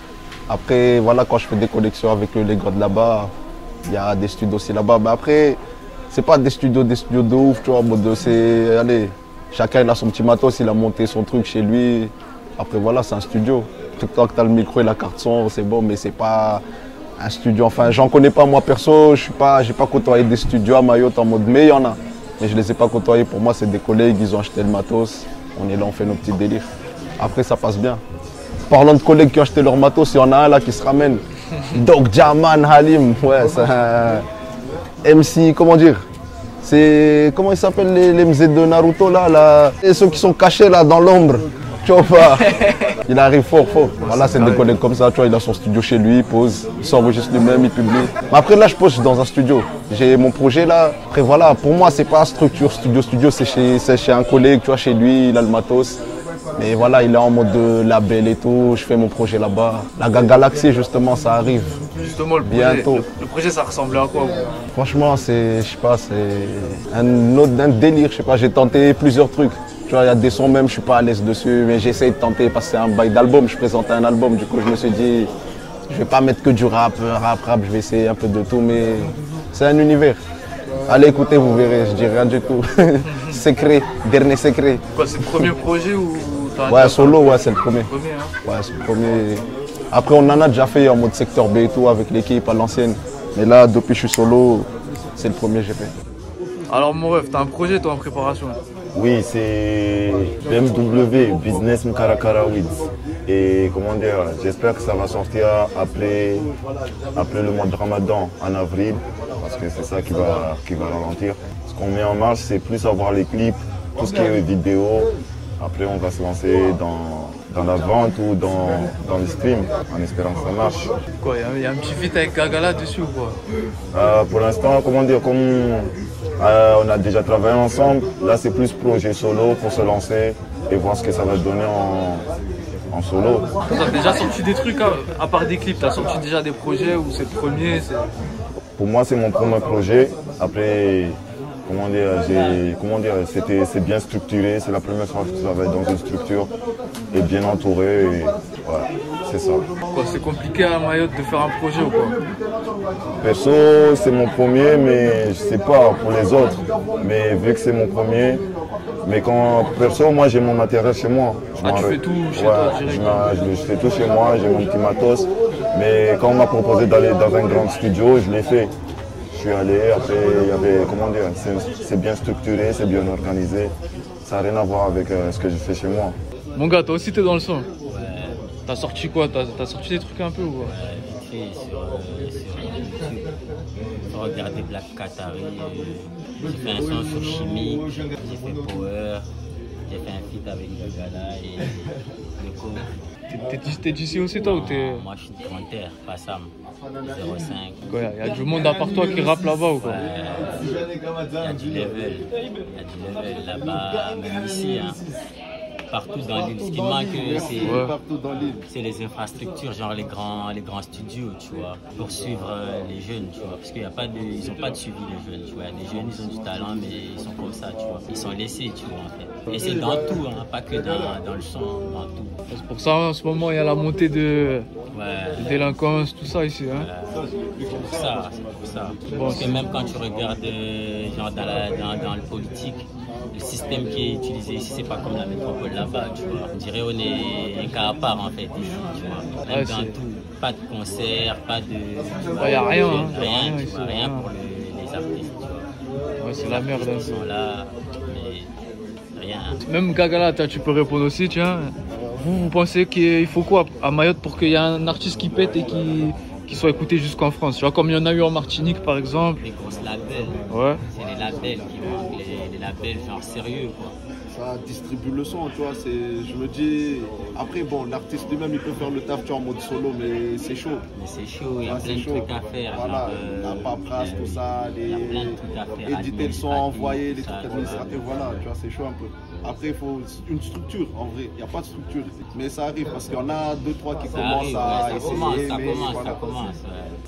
Après, voilà, quand je fais des connexions avec les gars de là-bas, il y a des studios aussi là-bas. Mais après, c'est pas des studios de ouf, tu vois, en mode c'est, allez, chacun il a son petit matos, il a monté son truc chez lui. Après, voilà, c'est un studio. Tout le temps que tu as le micro et la carte son, c'est bon, mais c'est pas un studio. Enfin, j'en connais pas moi perso, j'ai pas côtoyé des studios à Mayotte en mode, mais il y en a. Mais je les ai pas côtoyés, pour moi, c'est des collègues, ils ont acheté le matos. On est là, on fait nos petits délires. Après, ça passe bien. Parlant de collègues qui ont acheté leur matos, il y en a un là qui se ramène. Doc Jaman Halim, ouais, c'est un MC, comment dire? C'est, comment ils s'appellent les MZ de Naruto là, et ceux qui sont cachés là dans l'ombre. Tu vois pas? Il arrive fort. Voilà, c'est des collègues comme ça, tu vois, il a son studio chez lui, il pose, il s'enregistre lui-même, il publie. Mais après là, je pose dans un studio. J'ai mon projet là. Après voilà, pour moi, c'est pas structure studio, c'est chez un collègue, tu vois, chez lui, il a le matos. Mais voilà, il est en mode de label et tout, je fais mon projet là-bas. La Galaxy, justement, ça arrive. Justement, bientôt. Le projet, ça ressemblait à quoi? Franchement, c'est, je sais pas, c'est un délire, je sais pas, j'ai tenté plusieurs trucs. Tu vois, il y a des sons même, je suis pas à l'aise dessus, mais j'essaye de tenter parce que c'est un bail d'album, je présentais un album, du coup je me suis dit, je vais pas mettre que du rap, je vais essayer un peu de tout, mais c'est un univers. Allez écoutez, vous verrez, je dis rien du tout. Secret, dernier secret. Quoi, c'est le premier projet ou ouais, solo, ouais, c'est le premier. Hein? Ouais, c'est le premier. Après, on en a déjà fait en mode secteur B et tout avec l'équipe à l'ancienne. Mais là, depuis que je suis solo, c'est le premier que j'ai fait. Alors mon ref, t'as un projet toi en préparation? Oui, c'est BMW, Business Mkarakara Weeds. Et comment dire, j'espère que ça va sortir après le mois de Ramadan, en avril, parce que c'est ça qui va ralentir. Ce qu'on met en marche, c'est plus avoir les clips, tout ce qui est vidéo. Après, on va se lancer dans la vente ou dans le stream, en espérant que ça marche. Quoi, il y a un petit feat avec Gagala dessus ou quoi? Pour l'instant, comment dire, comme on a déjà travaillé ensemble, là c'est plus projet solo pour se lancer et voir ce que ça va donner en solo. Tu as déjà sorti des trucs, à part des clips, tu as sorti déjà des projets ou c'est le premier? Pour moi, c'est mon premier projet. Après, c'est bien structuré. C'est la première fois que je travaille dans une structure et bien entouré. Et voilà, c'est ça. C'est compliqué à Mayotte de faire un projet ou quoi? Perso, c'est mon premier, mais je sais pas pour les autres. Mais vu que c'est mon premier, mais quand perso, moi j'ai mon matériel chez moi. Tu fais tout chez toi direct? Je fais tout chez moi, j'ai mon petit matos. Mais quand on m'a proposé d'aller dans un grand studio, je l'ai fait. Je suis allé, après il y avait, c'est bien structuré, c'est bien organisé. Ça n'a rien à voir avec ce que je fais chez moi. Mon gars, toi aussi t'es dans le son? Ouais. T'as sorti quoi? T'as sorti des trucs un peu ou quoi? Vite fait sur YouTube. Faut regarder Black Qatari. J'ai fait un son sur Chimique, j'ai fait Power, j'ai fait un feat avec le Gala et le Coke. T'es d'ici aussi toi ou t'es... Moi je suis de Grande Terre, pas Sam, 05. Il y a du monde à part toi qui rappe là-bas ou quoi? Il y a du level là-bas, même ici. Hein. Partout dans l'île. Ce qui manque, c'est les infrastructures, genre les grands studios, tu vois, pour suivre les jeunes, tu vois. Parce qu'ils n'ont pas de suivi, les jeunes, tu vois. Les jeunes, ils ont du talent, mais ils sont comme ça, tu vois. Ils sont laissés, tu vois, en fait. Et c'est dans tout, hein, pas que dans le son, dans tout. C'est pour ça, en ce moment, il y a la montée de délinquance, tout ça ici, hein. C'est pour ça. Parce que même quand tu regardes, genre dans le politique, le système qui est utilisé ici, c'est pas comme la métropole là-bas, tu vois. On dirait on est un cas à part en fait ici, tu vois. Même dans tout, pas de concert, pas de... Il n'y a rien, hein. Rien pour les artistes, tu vois. Ouais, c'est la merde. Ils sont là, mais rien. Même Gagala, tu peux répondre aussi, tiens. Vous pensez qu'il faut quoi à Mayotte pour qu'il y ait un artiste qui pète et qui soit écouté jusqu'en France? Tu vois, comme il y en a eu en Martinique par exemple. Les grosses labels. Ouais. C'est les labels qui manquent, les labels genre sérieux quoi. Ça distribue le son, tu vois, je me dis, après bon, l'artiste lui-même il peut faire le taf, tu vois, en mode solo, mais c'est chaud. Mais c'est chaud, il y a plein de trucs à faire. Voilà, la paperasse, tout ça, éditer le son, envoyer, les trucs administratifs, voilà, tu vois, c'est chaud un peu. Après, il faut une structure, en vrai, il n'y a pas de structure, mais ça arrive parce qu'il y en a 2-3 qui commencent à essayer. Ça commence.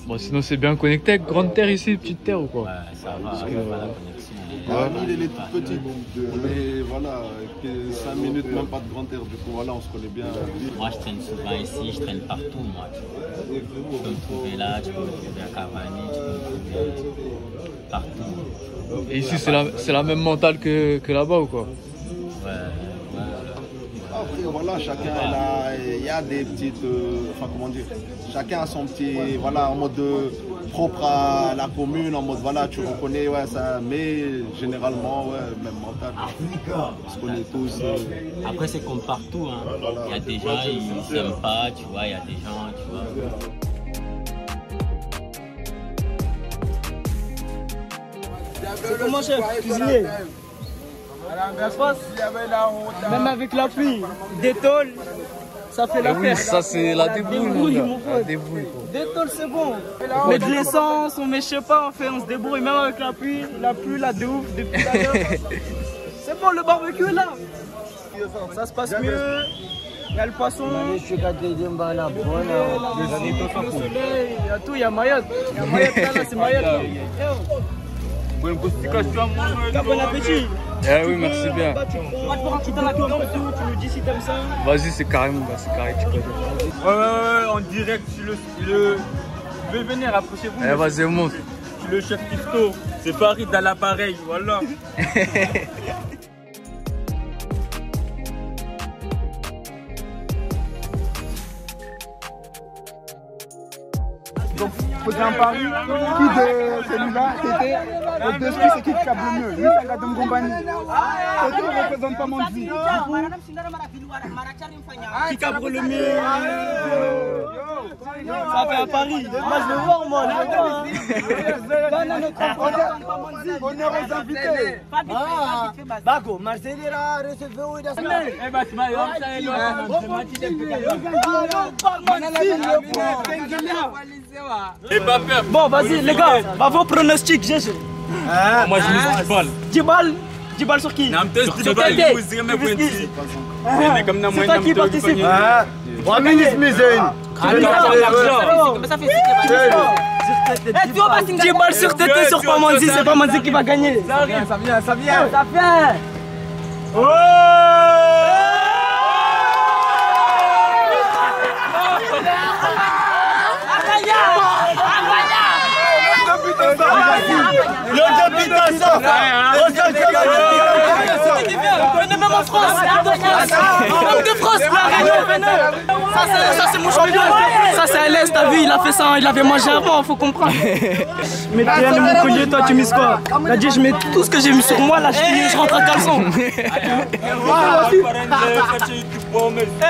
Bon, sinon c'est bien connecté avec Grande Terre ici, Petite Terre ou quoi? Ouais, ça va, la connexion. L'île, elle est toute petite, mais voilà, 5 minutes, même pas de Grande Terre, du coup, voilà, on se connaît bien. Moi, je traîne souvent ici, je traîne partout, moi. Tu peux me trouver là, tu peux me trouver à Cavani, tu peux me trouver partout. Et ici, c'est la même mentale que là-bas ou quoi? Ouais. Après, voilà, chacun, il y a des petites, enfin, comment dire, chacun a son petit, voilà, en mode propre à la commune, en mode, voilà, tu reconnais, ouais, ça, mais généralement, ouais, même mental. On se connaît tous. Après, c'est comme partout, hein. Il y a des gens, ils s'aiment pas, tu vois, il y a des gens, tu vois. C'est comment, chef, cuisinier? Ça se passe? Même avec la pluie, des tôles, ça fait l'affaire. Oui, ça c'est la débrouille, mon frère. Des tôles, c'est bon. On met de l'essence, on met, je sais pas, on se débrouille même avec la pluie, là de ouf, depuis tout à l'heure. C'est bon, le barbecue est là. Ça se passe mieux. Il y a le poisson, le soleil, il y a tout, il y a Mayotte. Il y a Mayotte là, c'est Mayotte. Bon appétit. Eh oui, merci bien. On va te rentrer dans la cuisine, tu nous dis si t'aimes ça. Vas-y, c'est carrément, c'est carré, tu connais. Ouais, en direct, je vais venir, approchez-vous. Eh, vas-y, monte. Je suis le chef Christo, c'est Farid à l'appareil, voilà. Donc, faisais un pari, qui de celui-là, c'était au-dessus, c'est qui capte le mieux. Lui, ça regarde Mgombani. Et toi, on représente pas Mondi. Qui capte le mieux? Ça fait un pari. Moi, je veux voir, moi. Honneur aux invités. Bago, Marcelera, recevez-vous. Bon, vas-y, les gars, vos pronostics, GG. Moi, je mise 10 balles. 10 balles? 10 balles sur qui? C'est toi qui participe? Tu vas pas signer 10 balles sur TT sur Pamanzi, c'est Pamanzi qui va gagner. Ça vient. Venez même en France, même de France, ça c'est mon champion. Ça c'est à l'aise, t'as vu, il a fait ça, il avait mangé avant, faut comprendre. Mais t'es un mon collier, toi tu mises quoi? Il a dit je mets tout ce que j'ai mis sur moi, là je rentre en caleçon.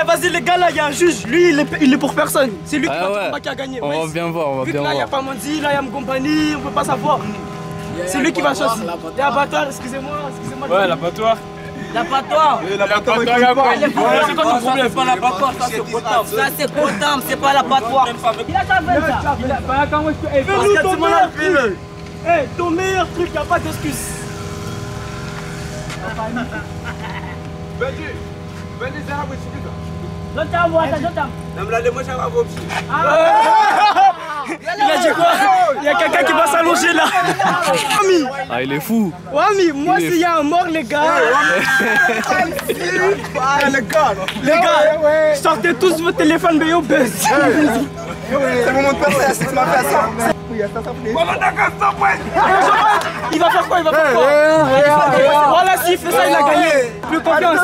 Vas-y les gars, là il y a un juge, lui il est pour personne. C'est lui qui a gagné. On va bien voir, Vu que là il n'y a pas Manzi, là il y a Mgombani, on peut pas savoir. C'est lui qui va choisir. Et abattoir, excusez-moi. Ouais, l'abattoir. L'abattoir. L'abattoir, c'est quoi ton problème? Pas l'abattoir, ça c'est potable. Ça c'est potable, c'est pas l'abattoir. Il a ta veine ça. Fais-nous ton meilleur truc. Ton meilleur truc, y'a pas d'excuse. Il a dit quoi? Il y a quelqu'un qui va s'allonger là. Ah, il est fou. Wami, moi s'il y a un mort les gars. Les gars, sortez tous vos téléphones mais yo buzz. C'est le moment de passer, c'est ma façon. Il va faire quoi? Voilà, s'il fait ça, il a gagné. Plus confiance.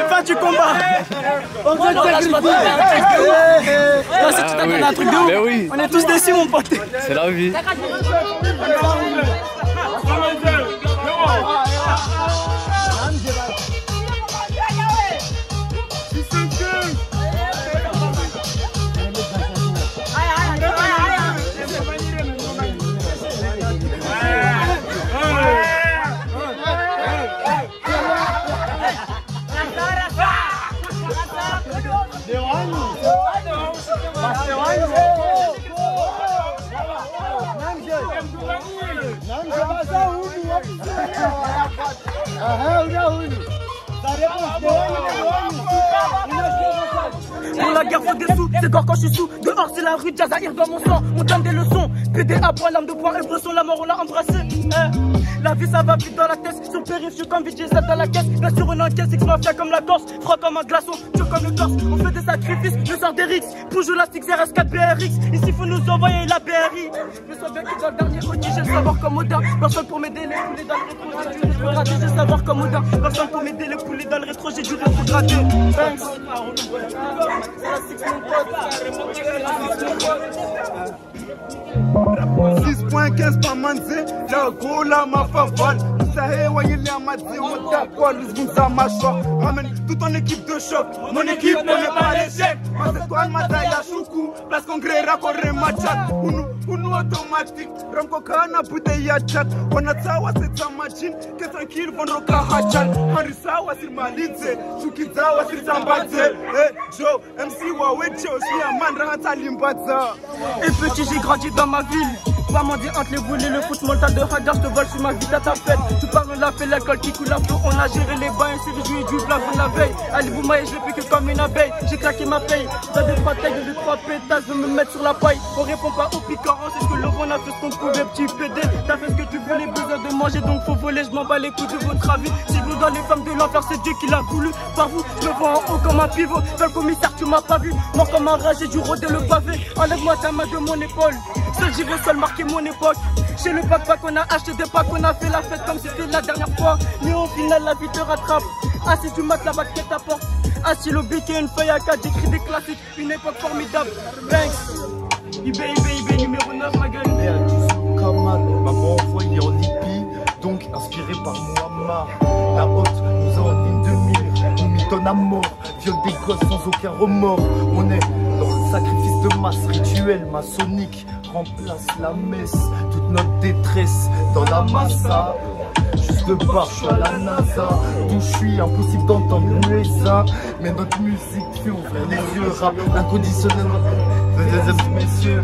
Fin du combat. Si tu t'as donné un truc de ouf, on est tous déçus mon pote. C'est la vie. Pour la guerre faut des sous, c'est quand je suis sous. Dehors c'est la rue, Jazaïr dans mon sang. On donne des leçons, PD à poil, l'âme de poing, et bresson, la mort on l'a embrassé. La vie ça va vite dans la tête, sur périph, je suis comme VJ dans la caisse. Bien sûr on encaisse, X-Mafia comme la Corse, froid comme un glaçon, dur comme le torse. On fait des sacrifices, je sors des rix, pour jouer la stick RS4 BRX. Ici faut nous envoyer la BRI. Je sens bien que dans le dernier outil, j'ai le savoir comme Odin. Personne pour m'aider, les poulets dans le rétro, j'ai dû rétrograder. J'ai le savoir comme Odin. Personne pour m'aider, les poulets dans le rétro, j'ai dû rétrograder. Thanks. 6.15 par Manzé, la gros la ma favale. Ça est, voyez les amadés, on t'accorde, les bons mâchoire. Ramène toute ton équipe de choc. Mon équipe, on n'est pas l'échec. Parce que toi, Mataï, la choukou. Place qu'on gré, raccoré, machat. Unu automatique. Ramko kana, bouteille à chat. On a tsawa, c'est sa machine. Que tranquille, von roka hachal. Henri Sawa, c'est Malitze. Chukizawa, c'est Zambadze. Joe, MC Wawecho, je suis un man, Rahata Limbaza. Et petit, j'ai grandi dans ma ville. Pas mendier entre les boules et le foot, mon tas de hagar, je te vole sur ma vie à ta fête. Tu parles, on a fait l'alcool qui coule à flot, on a géré les bains, c'est du jus du plafond la veille. Ali Boumaï, je l'ai plus que comme une abeille, j'ai claqué ma paye. T'as des trois tailles, des trois pétasses, je veux me mettre sur la paille. On répond pas au piquant, c'est ce que le on a fait ce qu'on pouvait, petit PD. T'as fait ce que tu voulais, besoin de manger, donc faut voler, je m'en bats les couilles de votre avis. Si vous dans les femmes de l'enfer, c'est Dieu qui l'a voulu. Par vous, je me vois en haut comme un pivot. Dans le commissaire, tu m'as pas vu, mort comme un rat, j'ai dû rôder le pavé. Enlève-moi ta main de mon épaule, seul j'irai seul marquer mon époque. Chez le backpack on a acheté des packs, on a fait la fête comme si c'était la dernière fois. Mais au final la vie te rattrape. Assis du mat la baguette t'apporte. Assis le bic et une feuille à 4, j'écris des classiques, une époque formidable. Banks, IB numéro 9 ma gueule. Kamal m'a envoyé en Libye, donc inspiré par Muammar. La haute nous a en ligne de mire, on mitonne à mort, viole des gosses sans aucun remords. On est dans le sacrifice de masse, rituel maçonnique remplace la messe, toute notre détresse dans la massa. Juste de bar, je suis à la NASA, d'où je suis, impossible d'entendre l'USA. Mais notre musique fait ouvrir les yeux, rap inconditionnel. mesdames et messieurs,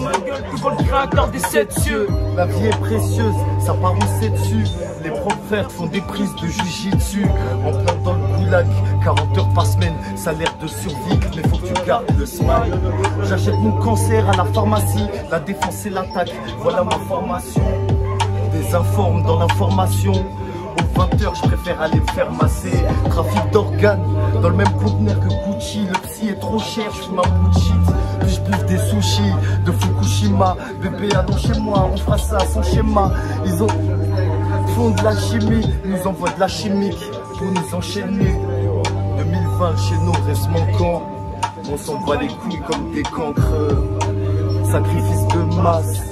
ma gueule devant le créateur des 7 cieux. la vie est précieuse, ça part on sait dessus. Les profs font des prises de jujitsu. En plein dans le goulag, 40 heures par semaine, salaire de survie, mais faut que tu gardes le smile. J'achète mon cancer à la pharmacie, la défense et l'attaque, voilà ma formation. Désinforme dans l'information. Aux 20h, je préfère aller me faire masser. Trafic d'organes, dans le même conteneur que Gucci. Le psy est trop cher, je fume un bout de shit. Puis je bouffe des sushis de Fukushima. Bébé, allons chez moi, on fera ça sans schéma. Ils font de la chimie, nous envoient de la chimique pour nous enchaîner. 2020, chez nous, reste manquant. On s'en bat les couilles comme des cancres. Sacrifice de masse,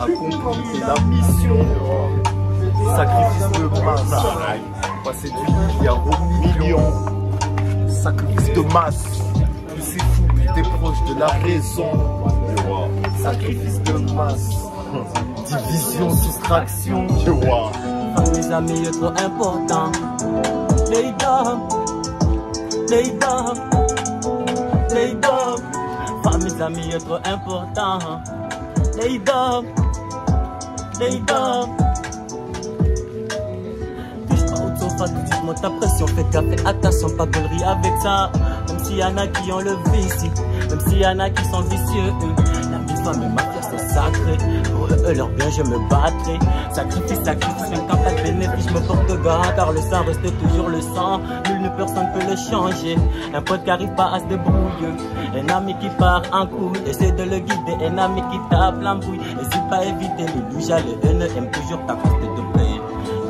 accomplir la mission. Sacrifice de masse, passer du milliard au million. Sacrifice de masse, plus c'est fou, plus t'es proche de la raison. Sacrifice de masse, division, soustraction. Mes amis, est trop important. Les dames, les dames, les dames. Mes amis, est trop important. Les dames, les dames. Pas tout de suite, monte ta pression, fais gaffe, attention, pas gaulerie avec ça. Même s'il y en a qui ont le vice, même s'il y en a qui sont vicieux. La vie, femme et ma fière, c'est sacré. Pour eux, leur bien, je me battrai. Sacrifice, sacrifice, même quand pas de bénéfice, je me porte garant, car le sang reste toujours le sang. Nulle personne peut le changer. Un pote qui arrive pas à se débrouiller. Un ami qui part en couille, essaie de le guider. Un ami qui tape l'embrouille, essaie pas éviter le louja, le haineux aime toujours ta carte de paix.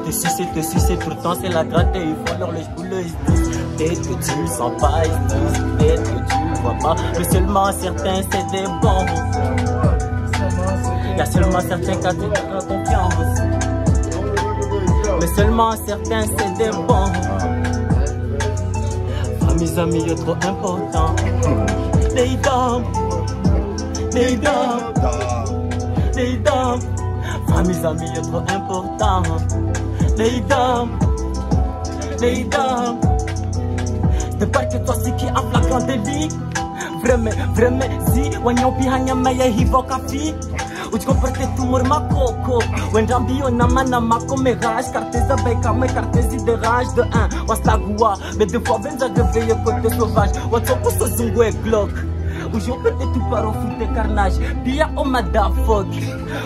Te sucer, pourtant c'est la gratte et il faut leur le boulot, ils se disent peut-être que tu le sens pas, ils se disent peut-être que tu le vois pas, mais seulement certains c'est des bons. Il y a seulement certains qui ont la confiance, mais seulement certains c'est des bons. Mes amis, il est trop important. Les dames, les dames, les dames. Mes amis, il est trop important. Les dames, les dames. C'est pas que toi c'est qui en flagrant délit. Vraiment, vraiment, si, wanyo pihanya maya hivo kafi. Ou tu comportes tout mort ma coco. When rambio namana mako me rage. Carteza beka me cartezi de rage de 1. Was la goua, mais deux fois venza de veille côté sauvage. What's up, so zungwe glock. Aujourd'hui, tout part au foot de carnage. Pia oh motherfuck.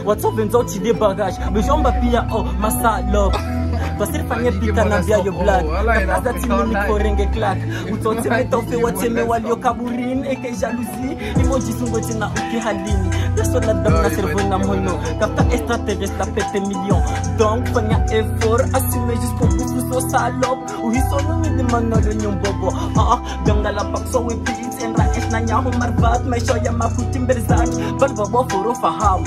What's up, venza tu des bagages. Mais j'en bats pia oh ma salope. Toi c'est fanya pita na bia yo black. Kaza timini korenge clack. Utote metofe wateme walio kaburin. Eke jalousie. Emoji sungote na uki halini. Personne na dame na cerveau na mono. Kapta extraterrestre la pète million. Donc fanya effort. Assumer jusqu'au bout sous so salope. Ou hisono mi demanda le nyon bobo. Ganga la pak so we beats. En raes na nyaho marvat. Mais shoya makutim berzak. Barbabo foro faham.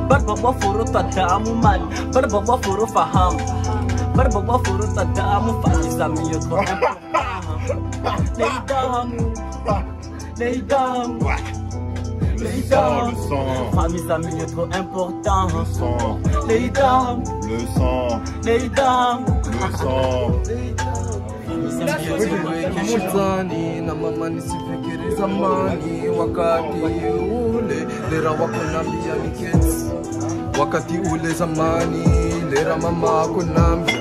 Barbabo foro tadamu man. Barbabo foro faham. Barbabo foro tadamu fahis ami yo trop important. Les dames, les dames, les dames. Mes amis, il est trop important. Le sang, les dames, le sang, les dames, le sang. Muzani na mama nisifikiri zamani wakati ule lera wako nambia niketi wakati ule zamani lera mama kunambia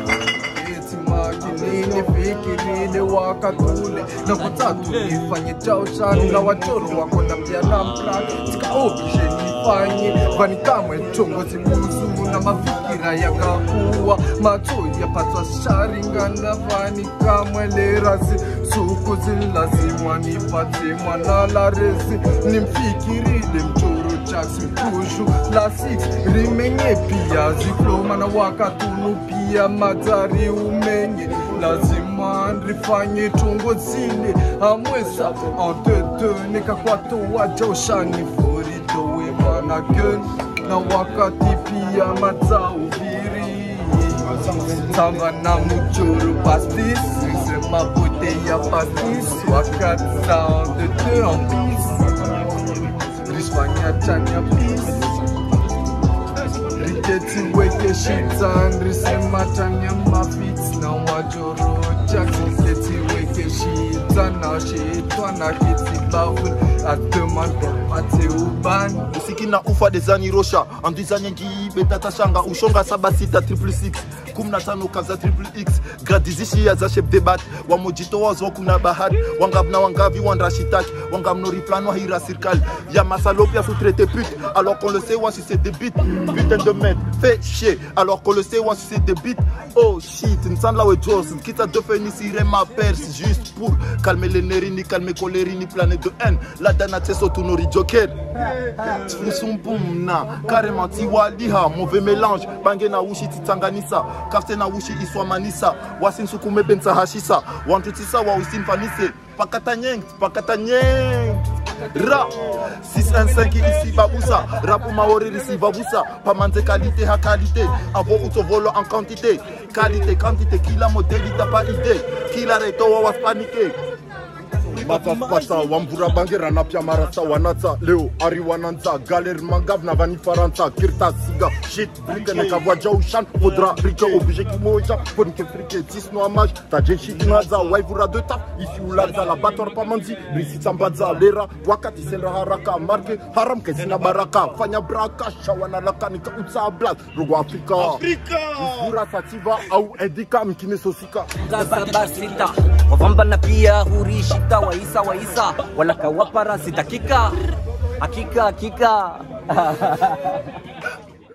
eti makini nifikirile wakati ule na kutatu nifanye chao shani la wachoro wako nambia na mplani sikaobishe nifanye vani kamwe chongo zibuzu na mafikira yakakuwa macho yapatwa sharingana vani kamwe lerazi suku zilazimwa nipate mwana la rezi nimfikirile mchoro chaks mkushu la 6 rimenye pia ziploma na wakatunu pia madari umenye lazima nrifanye chongo zile amwesa antete nikakwato waja ushani furito wema na gun na wakati pia mazao viri tamba na mchoro pastis sema bouteille ya pastis wakati sound de deux en bis risfanya chanya bis riketi weke shitan risema chanya mafits na wajoro chak riketi weke shitan na shitwa na kiti baful atemante ate ubani usikina ufa dezani rosha andizanye ngibe tatashanga ushonga sabasita 666 15 kaza XXX gradizishi ya za chef debat wa mojito wazo kuna bahati wangabna wangavi wandrashitaki wangamno riplano hira circle ya masalopia sous traité pute alors qu'on le sait ouais si c'est des bites putain de merde fait chier alors qu'on le sait ouais si c'est des bites oh shit nsandla we Joss quitte à de finir ma perse juste pour calmer les nerini calmer colérini planète de haine la danate sotunori joker Tsumpumna carrément tiwaliha mauvais mélange bange na ushi titsanganisa kafte na ushi iswamanisa wasin sukume bensa hashisa wantutisa wa usin fanise pakatanyeng ra 615 ici baboussa rapu maori ici baboussa pas manze qualité ha qualité avant auto volo en quantité quantité kila modèle t'as pas idée kila reto wa paniquer Matapasa wambura bangira na pia marasa wanata leo ariwananza galer mangav na vani faransa kirta siga shit brike ne kavwa jaushan faudra brike obligé qui moja pour que frike 10 no amage ta jeshi naza waivura de tap ici ulaza la bator pamanzi brisi sambaza lera wakati senra haraka marke haram ke sina baraka fanya braka shawana lakani ka utsa blat rogo Afrika bura sativa au edika mkine sosika Sabasita wavamba na pia hurishita waisa wala kawapara sitakika hakika